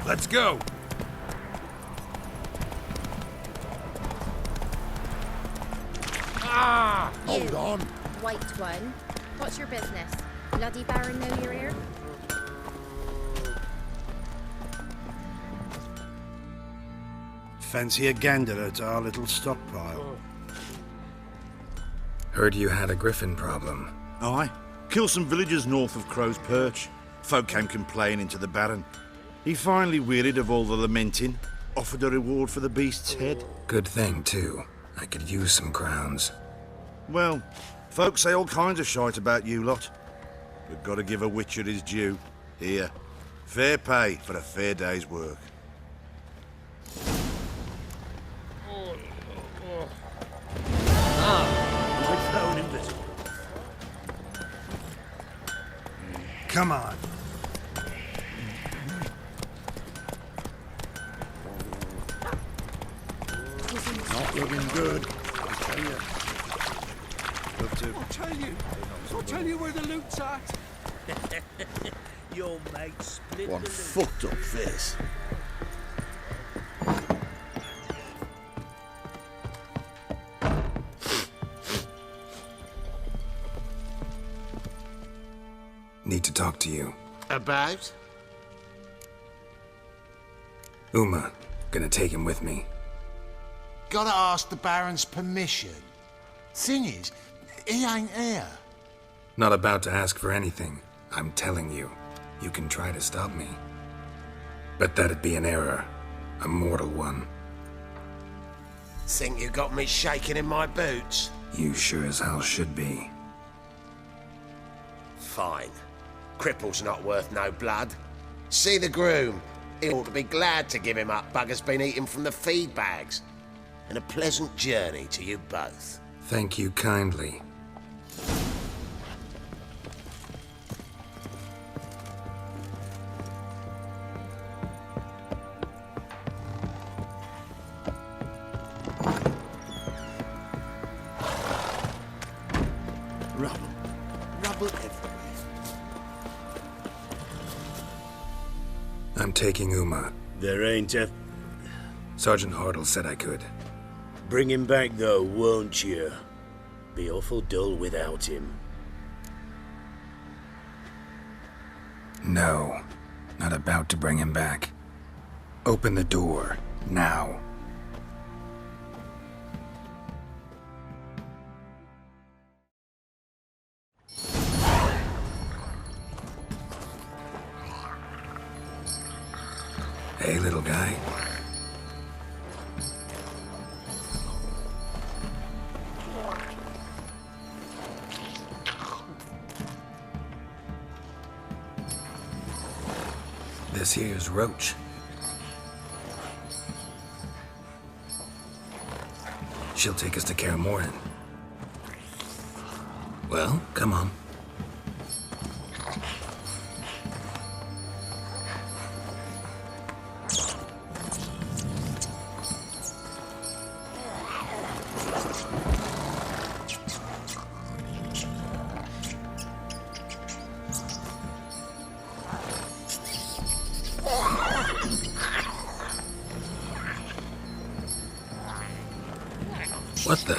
Let's go! Ah! Hold on. White one. What's your business? Bloody Baron know you're here? Fancy a gander at our little stockpile. Heard you had a griffin problem. Aye. Killed some villagers north of Crow's Perch. Folk came complaining to the Baron. He finally wearied of all the lamenting, offered a reward for the beast's head. Good thing, too. I could use some crowns. Well, folk say all kinds of shite about you lot. We've got to give a witcher his due. Here. Fair pay for a fair day's work. My phone invisible. Come on. Not looking good, I tell you. I'll tell you where the loot's at. Your mate split One the loot. fucked up face. Need to talk to you. About? Uma. Gonna take him with me. Gotta ask the Baron's permission. Thing is, he ain't here. Not about to ask for anything. I'm telling you. You can try to stop me. But that'd be an error. A mortal one. Think you got me shaking in my boots? You sure as hell should be. Fine. Cripple's not worth no blood. See the groom. He ought to be glad to give him up. Bugger's been eating from the feed bags. And a pleasant journey to you both. Thank you kindly. Rubble. Rubble everywhere. I'm taking Uma. There ain't a... Sergeant Hartle said I could. Bring him back, though, won't you? Be awful dull without him. No. Not about to bring him back. Open the door. Now. Hey, little guy. This here's Roach. She'll take us to Kaer Morhen. Well, come on. What the?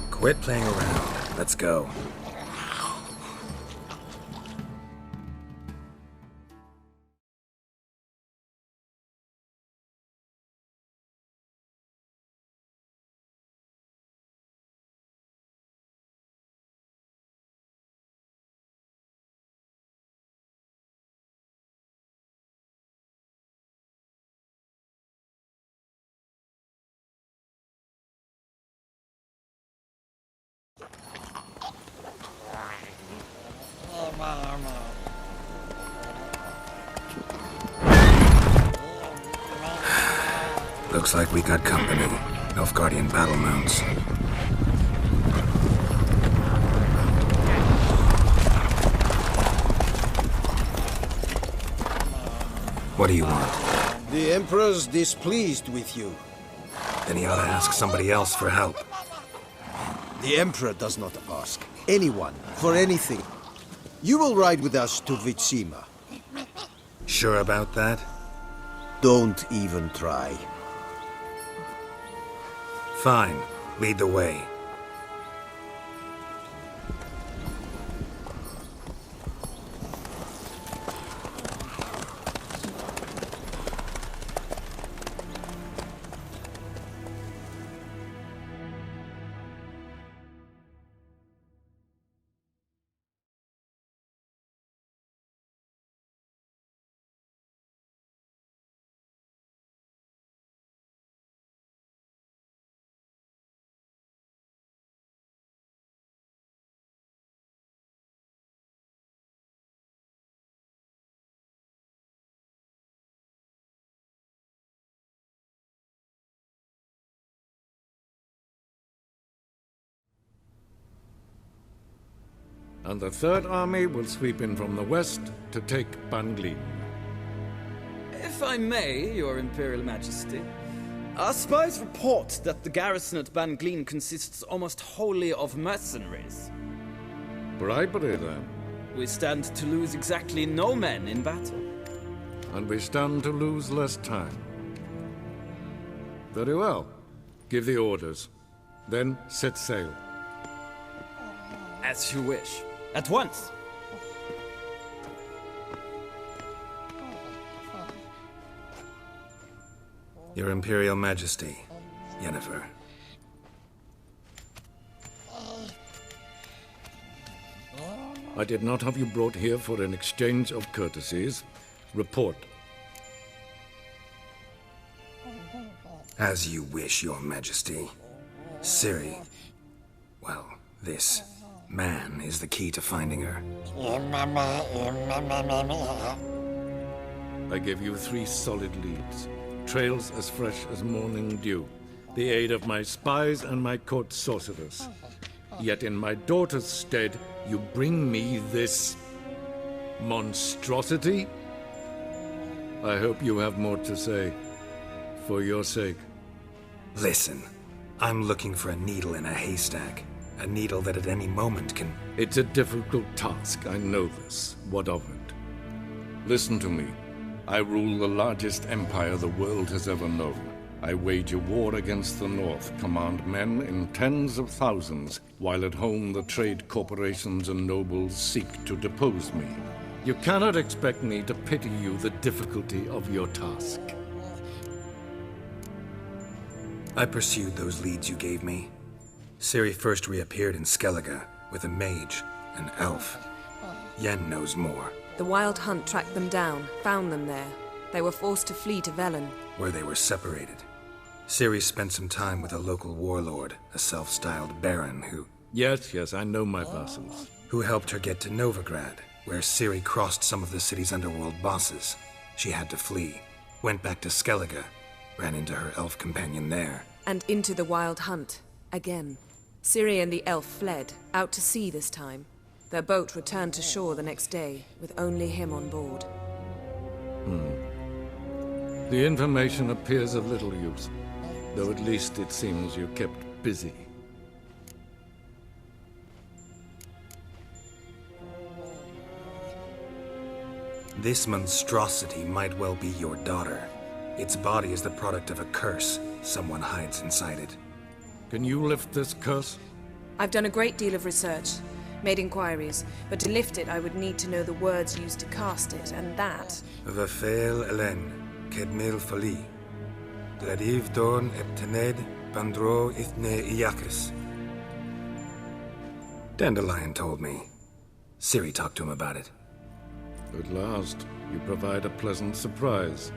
Quit playing around. Let's go. Looks like we got company. Nilfgaardian battle mounts. What do you want? The Emperor's displeased with you. Then he ought to ask somebody else for help. The Emperor does not ask anyone for anything. You will ride with us to Vitsima. sure about that? Don't even try. Fine. Lead the way. And the Third Army will sweep in from the west to take Banglin. If I may, Your Imperial Majesty, our spies report that the garrison at Banglin consists almost wholly of mercenaries. Bribery, then. We stand to lose exactly no men in battle. And we stand to lose less time. Very well. Give the orders. Then set sail. As you wish. At once! Your Imperial Majesty, Yennefer. I did not have you brought here for an exchange of courtesies. Report. As you wish, Your Majesty. Ciri. Well, this man is the key to finding her. I give you 3 solid leads. Trails as fresh as morning dew. The aid of my spies and my court sorcerers. Yet in my daughter's stead, you bring me this monstrosity? I hope you have more to say. For your sake. Listen, I'm looking for a needle in a haystack. A needle that at any moment can... It's a difficult task, I know this. What of it? Listen to me. I rule the largest empire the world has ever known. I wage a war against the North, command men in tens of thousands, while at home the trade corporations and nobles seek to depose me. You cannot expect me to pity you the difficulty of your task. I pursued those leads you gave me. Ciri first reappeared in Skellige with a mage, an elf. Yen knows more. The Wild Hunt tracked them down, found them there. They were forced to flee to Velen, where they were separated. Ciri spent some time with a local warlord, a self-styled baron who... Yes, I know my vassals. Who helped her get to Novigrad, where Ciri crossed some of the city's underworld bosses. She had to flee, went back to Skellige, ran into her elf companion there. And into the Wild Hunt, again. Ciri and the elf fled, out to sea this time. Their boat returned to shore the next day, with only him on board. The information appears of little use, though at least it seems you kept busy. This monstrosity might well be your daughter. Its body is the product of a curse someone hides inside it. Can you lift this curse? I've done a great deal of research, made inquiries, but to lift it I would need to know the words used to cast it, and that... Vafel Elen, Kedmil Fali, Gladiv Dorn Eptened, Bandro Ithne Iakis. Dandelion told me. Ciri talked to him about it. At last, you provide a pleasant surprise.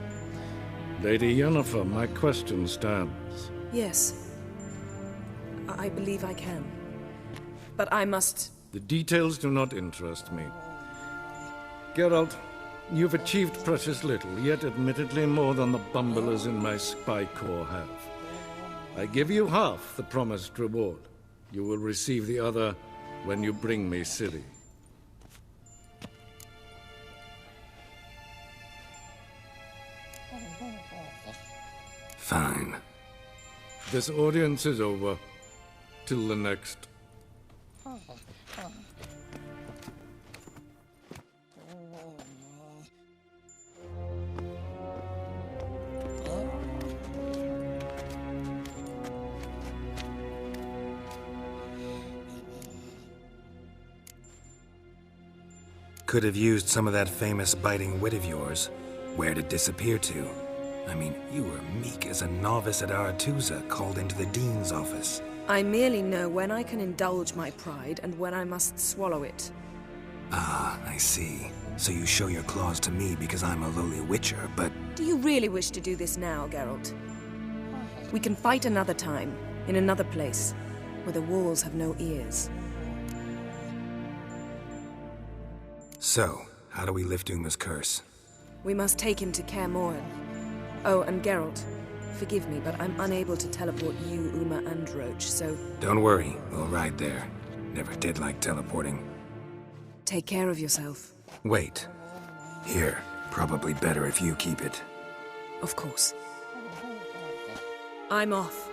Lady Yennefer, my question stands. Yes. I believe I can. But I must... The details do not interest me. Geralt, you've achieved precious little, yet admittedly more than the bumblers in my spy corps have. I give you half the promised reward. You will receive the other when you bring me Ciri. Fine. This audience is over. Till the next. could have used some of that famous biting wit of yours. Where'd it disappear to? I mean, you were meek as a novice at Aretuza called into the Dean's office. I merely know when I can indulge my pride and when I must swallow it. Ah, I see. So you show your claws to me because I'm a lowly witcher, but... Do you really wish to do this now, Geralt? We can fight another time, in another place, where the walls have no ears. So, how do we lift Uma's curse? We must take him to Kaer Morhen. Oh, and Geralt, forgive me, but I'm unable to teleport you, Uma, and Roach, so... Don't worry, we'll ride there. Never did like teleporting. Take care of yourself. Wait. Here. Probably better if you keep it. Of course. I'm off.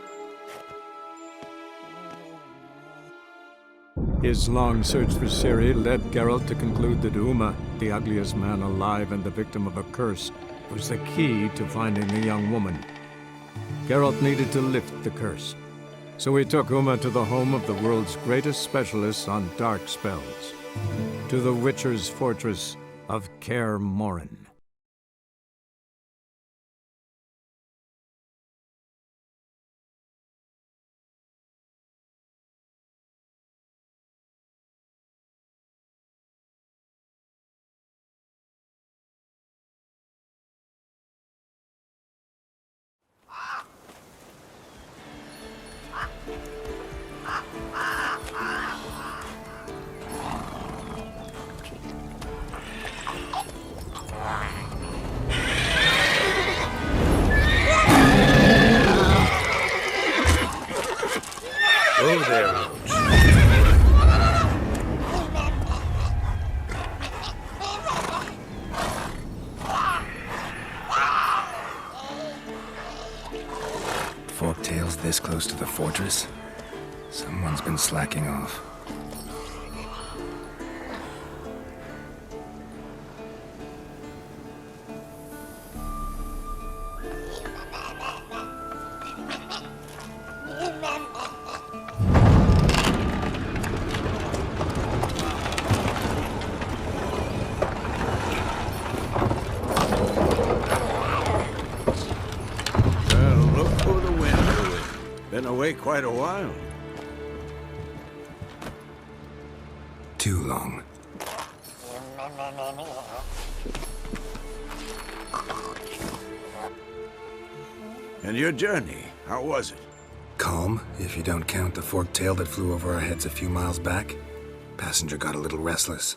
His long search for Ciri led Geralt to conclude that Uma, the ugliest man alive and the victim of a curse, was the key to finding the young woman. Geralt needed to lift the curse, so he took Uma to the home of the world's greatest specialists on dark spells, to the Witcher's fortress of Kaer Morhen. Oh, there, Roach. Forktail's this close to the fortress? Someone's been slacking off. Been away quite a while. Too long. And your journey, how was it? Calm, if you don't count the forktail that flew over our heads a few miles back. Passenger got a little restless.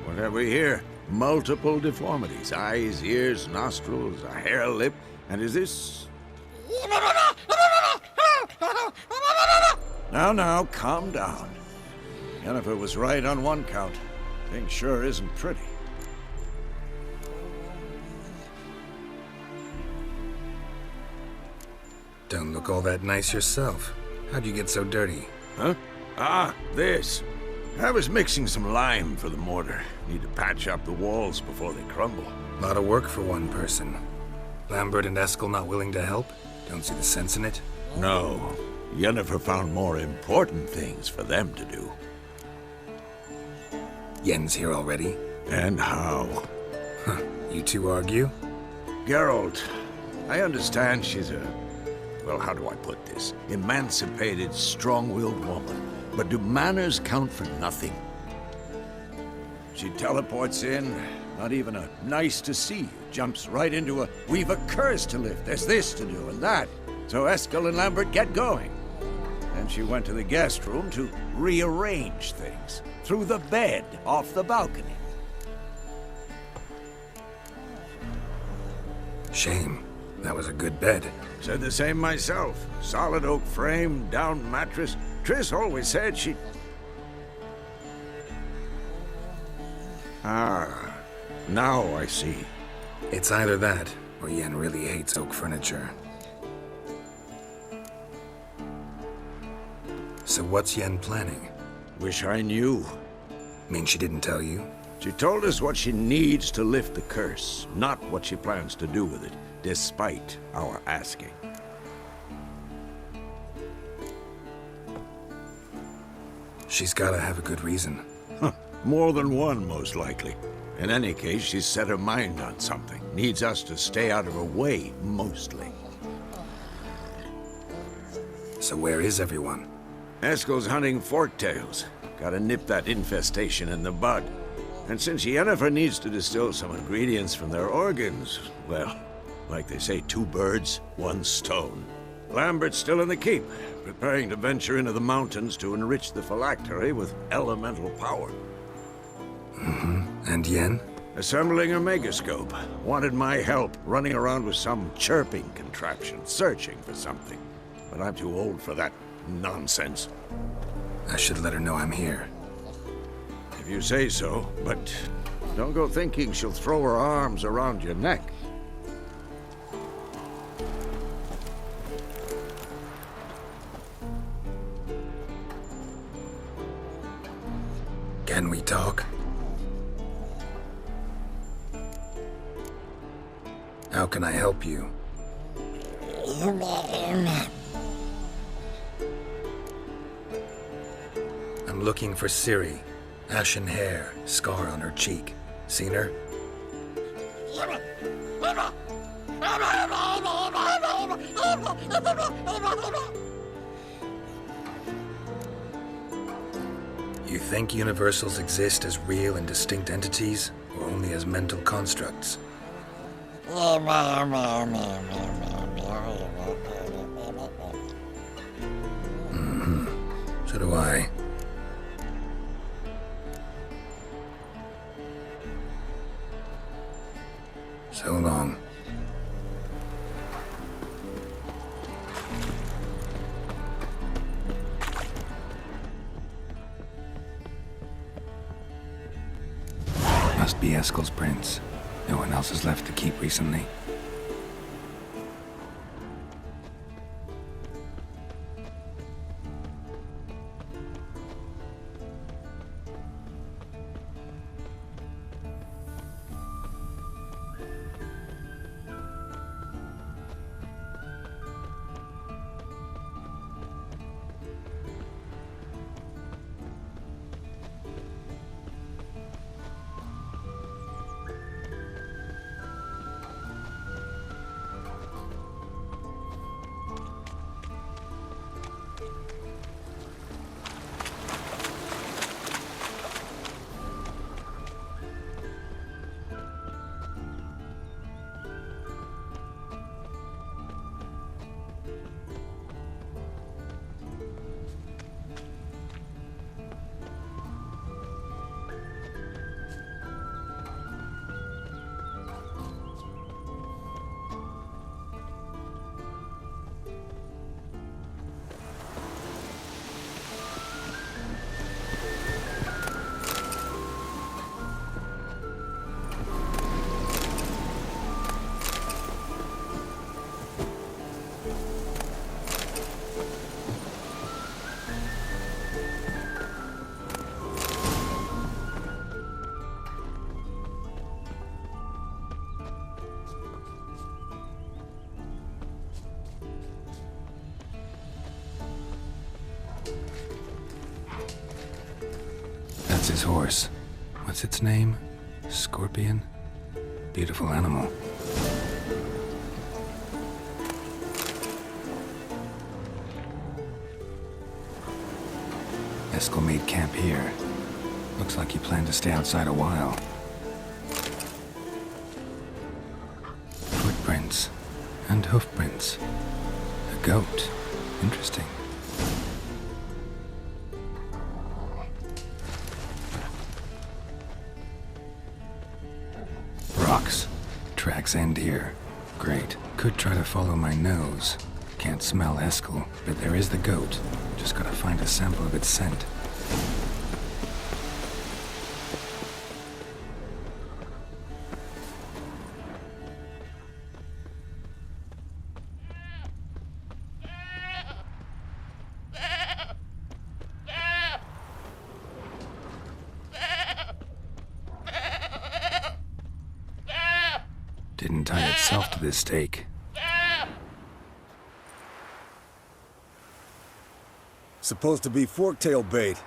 What have we here? Multiple deformities. Eyes, ears, nostrils, a hair lip. And is this... Now, calm down. Yennefer was right on one count. Thing sure isn't pretty. Don't look all that nice yourself. How'd you get so dirty? Huh? Ah, this. I was mixing some lime for the mortar. Need to patch up the walls before they crumble. Lot of work for one person. Lambert and Eskel not willing to help? Don't see the sense in it? No. Yennefer found more important things for them to do. Yen's here already? And how? Huh. You two argue? Geralt, I understand she's a... well, how do I put this? Emancipated, strong-willed woman. But do manners count for nothing? She teleports in, not even a nice to see you. Jumps right into a, we've a curse to lift, there's this to do and that. So Eskel and Lambert get going. Then she went to the guest room to rearrange things. Through the bed, off the balcony. Shame. That was a good bed. Said the same myself. Solid oak frame, down mattress. Triss always said she'd... Ah, now I see. It's either that, or Yen really hates oak furniture. So what's Yen planning? Wish I knew. Mean she didn't tell you? She told us what she needs to lift the curse, not what she plans to do with it, despite our asking. She's gotta have a good reason. More than one, most likely. In any case, she's set her mind on something. Needs us to stay out of her way, mostly. So where is everyone? Eskel's hunting forktails. Gotta nip that infestation in the bud. And since Yennefer needs to distill some ingredients from their organs, well, like they say, 2 birds, 1 stone. Lambert's still in the keep, preparing to venture into the mountains to enrich the phylactery with elemental power. And Yen? Assembling a megascope. Wanted my help running around with some chirping contraption, searching for something. But I'm too old for that nonsense. I should let her know I'm here. If you say so, but don't go thinking she'll throw her arms around your neck. Can we talk? How can I help you? I'm looking for Ciri. Ashen hair, scar on her cheek. Seen her? You think universals exist as real and distinct entities, or only as mental constructs? So do I. So long. Must be Eskel's prince. No one else has left to keep recently. That's his horse. What's its name? Scorpion? Beautiful animal. Eskel made camp here. Looks like he planned to stay outside a while. Footprints. And hoofprints. A goat. Interesting. Rocks. Tracks end here. Great. Could try to follow my nose. Can't smell Eskel, but there is the goat. Just gotta find a sample of its scent. Didn't tie itself to this stake. Supposed to be forktail bait.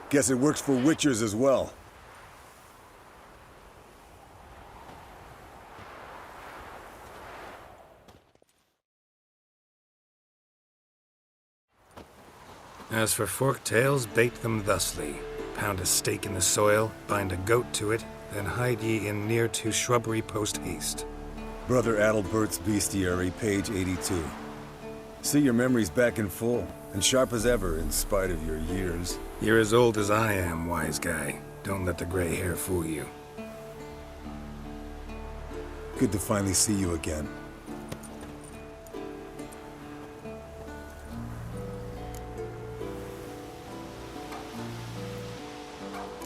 Guess it works for witchers as well. As for forked tails, bait them thusly. Pound a stake in the soil, bind a goat to it, then hide ye in near to shrubbery post haste. Brother Adalbert's Bestiary, page 82. See your memories back in full, and sharp as ever in spite of your years. You're as old as I am, wise guy. Don't let the gray hair fool you. Good to finally see you again.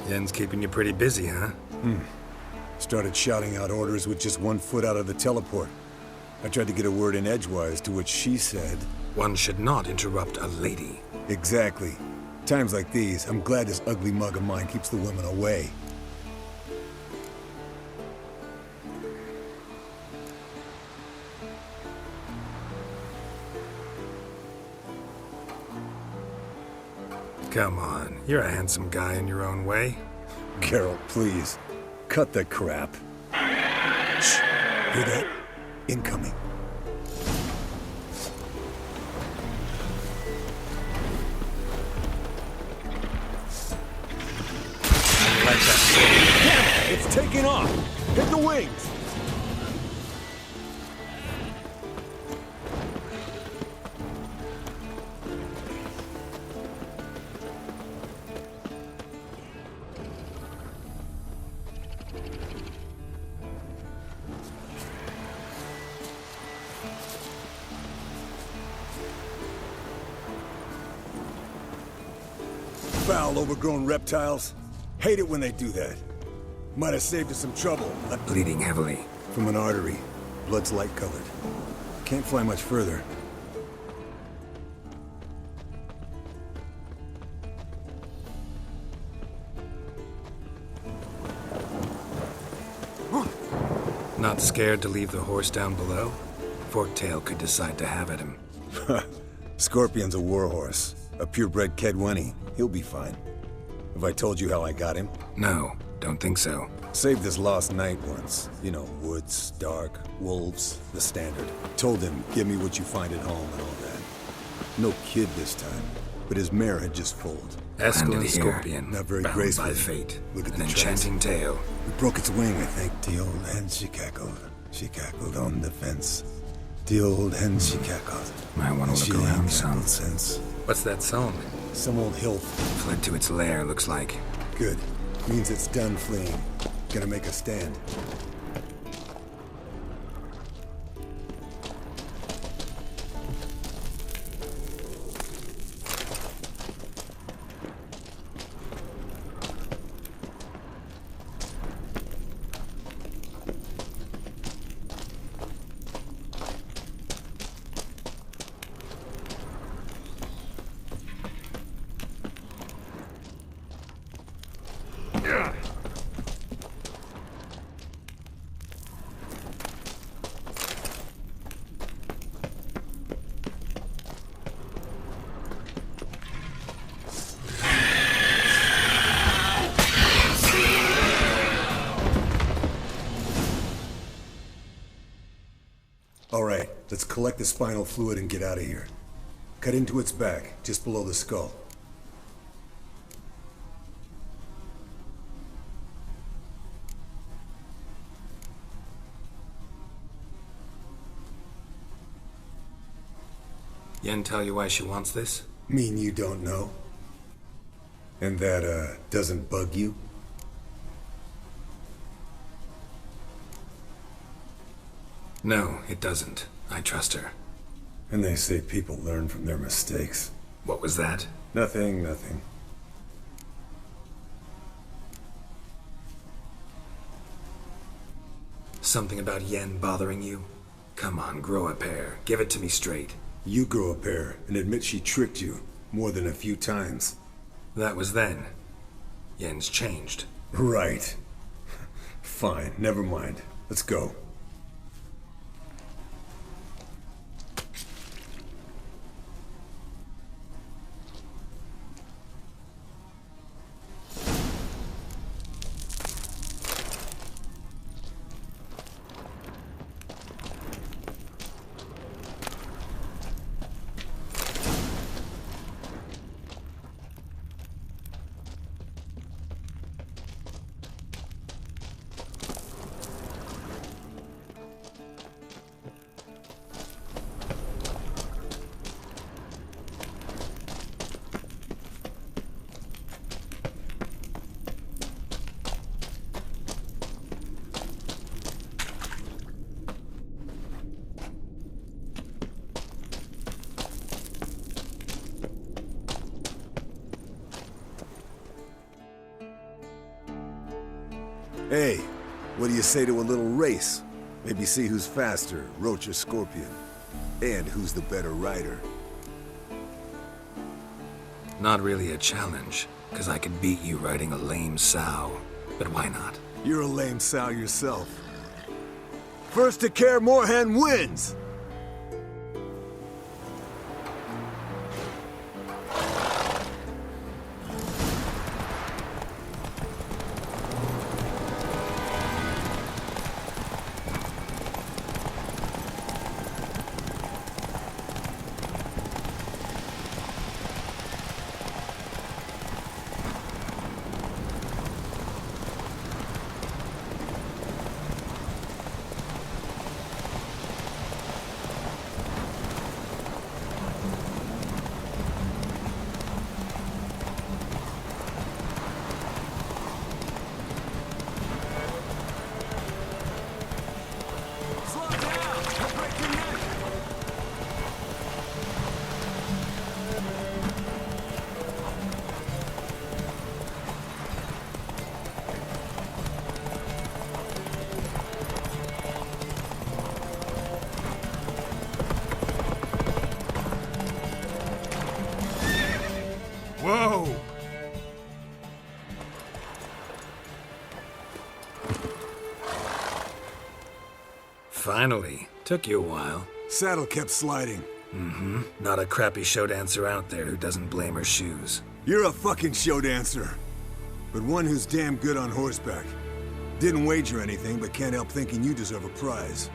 Yen's keeping you pretty busy, huh? Started shouting out orders with just 1 foot out of the teleport. I tried to get a word in edgewise, to which she said... One should not interrupt a lady. Exactly. Times like these, I'm glad this ugly mug of mine keeps the women away. Come on, you're a handsome guy in your own way. Geralt, please. Cut the crap. Shh. Hear that? Incoming. Damn it! It's taking off! Hit the wings! Foul, overgrown reptiles. Hate it when they do that. Might have saved us some trouble. Bleeding heavily. From an artery. Blood's light-colored. Can't fly much further. Not scared to leave the horse down below? Forktail could decide to have at him. Scorpion's a warhorse. A purebred Kedwenny. He'll be fine. Have I told you how I got him? No, don't think so. Saved this lost knight once. You know, woods, dark, wolves, the standard. Told him, give me what you find at home and all that. No kid this time, but his mare had just foaled. Escalent Scorpion, not very bound graceful. by fate. Look at an the enchanting tale. It broke its wing, I think. The old hen, she cackled. She cackled on the fence. The old hen, she cackled. Might want to She look ain't around cackled some. since. What's that song? Some old hill. Fled to its lair, looks like. Good. Means it's done fleeing. Gonna make a stand. All right, let's collect the spinal fluid and get out of here. Cut into its back, just below the skull. Yen tell you why she wants this? Mean you don't know? And that, doesn't bug you? No, it doesn't. I trust her. And they say people learn from their mistakes. What was that? Nothing, nothing. Something about Yen bothering you? Come on, grow a pair. Give it to me straight. You grow a pair and admit she tricked you more than a few times. That was then. Yen's changed. Right. Fine, never mind. Let's go. Hey, what do you say to a little race? Maybe see who's faster, Roach or Scorpion. And who's the better rider. Not really a challenge, because I could beat you riding a lame sow. But why not? You're a lame sow yourself. First to Kaer Morhen wins! Whoa! Finally. Took you a while. Saddle kept sliding. Mm-hmm. Not a crappy show dancer out there who doesn't blame her shoes. You're a fucking show dancer. But one who's damn good on horseback. Didn't wager anything, but can't help thinking you deserve a prize.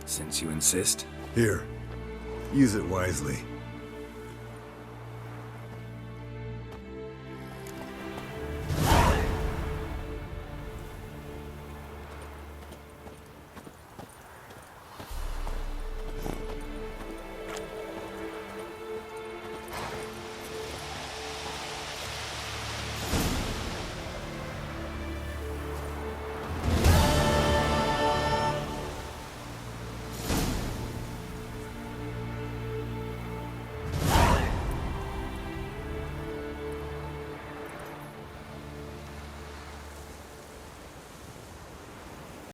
Since you insist. Here. Use it wisely.